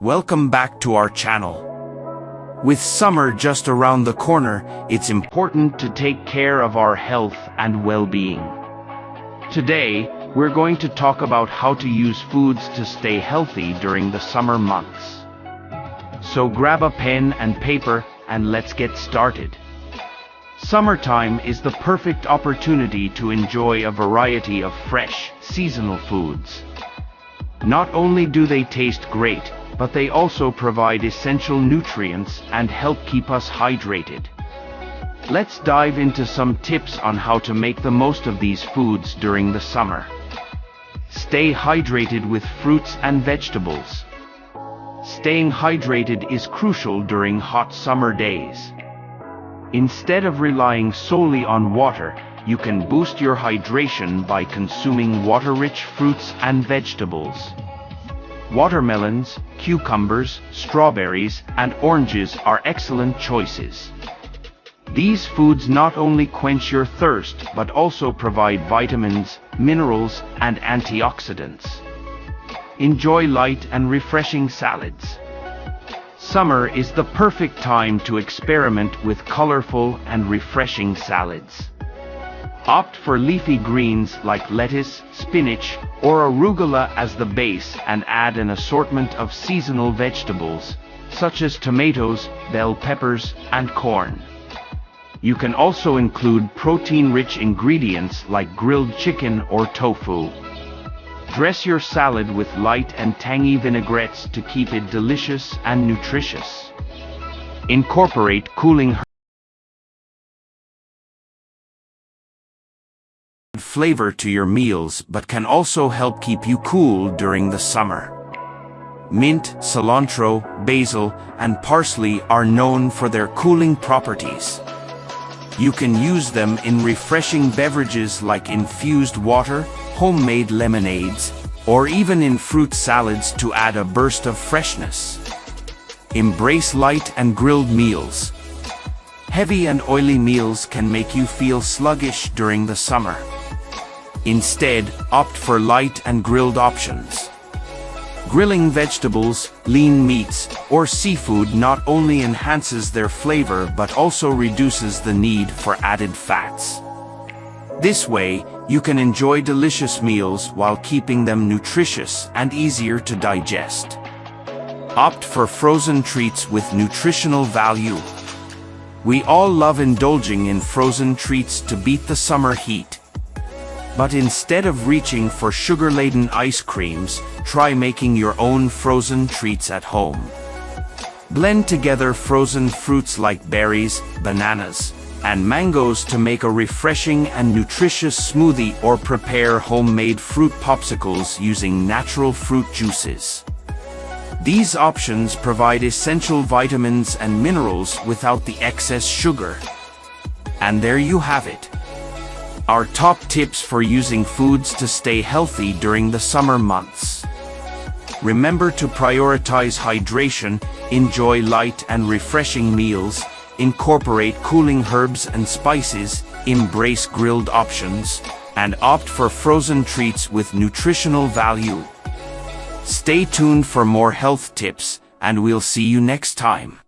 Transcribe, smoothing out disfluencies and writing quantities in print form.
Welcome back to our channel. With summer just around the corner, it's important to take care of our health and well-being. Today, we're going to talk about how to use foods to stay healthy during the summer months. So grab a pen and paper and let's get started. Summertime is the perfect opportunity to enjoy a variety of fresh, seasonal foods. Not only do they taste great, but they also provide essential nutrients and help keep us hydrated. Let's dive into some tips on how to make the most of these foods during the summer. Stay hydrated with fruits and vegetables. Staying hydrated is crucial during hot summer days. Instead of relying solely on water, you can boost your hydration by consuming water-rich fruits and vegetables. Watermelons, cucumbers, strawberries, and oranges are excellent choices. These foods not only quench your thirst but also provide vitamins, minerals, and antioxidants. Enjoy light and refreshing salads. Summer is the perfect time to experiment with colorful and refreshing salads. Opt for leafy greens like lettuce, spinach, or arugula as the base and add an assortment of seasonal vegetables, such as tomatoes, bell peppers, and corn. You can also include protein-rich ingredients like grilled chicken or tofu. Dress your salad with light and tangy vinaigrettes to keep it delicious and nutritious. Incorporate cooling flavor to your meals but can also help keep you cool during the summer. Mint, cilantro, basil, and parsley are known for their cooling properties. You can use them in refreshing beverages like infused water, homemade lemonades, or even in fruit salads to add a burst of freshness. Embrace light and grilled meals. Heavy and oily meals can make you feel sluggish during the summer. Instead, opt for light and grilled options. Grilling vegetables, lean meats, or seafood not only enhances their flavor but also reduces the need for added fats. This way, you can enjoy delicious meals while keeping them nutritious and easier to digest. Opt for frozen treats with nutritional value. We all love indulging in frozen treats to beat the summer heat. But instead of reaching for sugar-laden ice creams, try making your own frozen treats at home. Blend together frozen fruits like berries, bananas, and mangoes to make a refreshing and nutritious smoothie, or prepare homemade fruit popsicles using natural fruit juices. These options provide essential vitamins and minerals without the excess sugar. And there you have it. Our top tips for using foods to stay healthy during the summer months. Remember to prioritize hydration, enjoy light and refreshing meals, incorporate cooling herbs and spices, embrace grilled options, and opt for frozen treats with nutritional value. Stay tuned for more health tips, and we'll see you next time.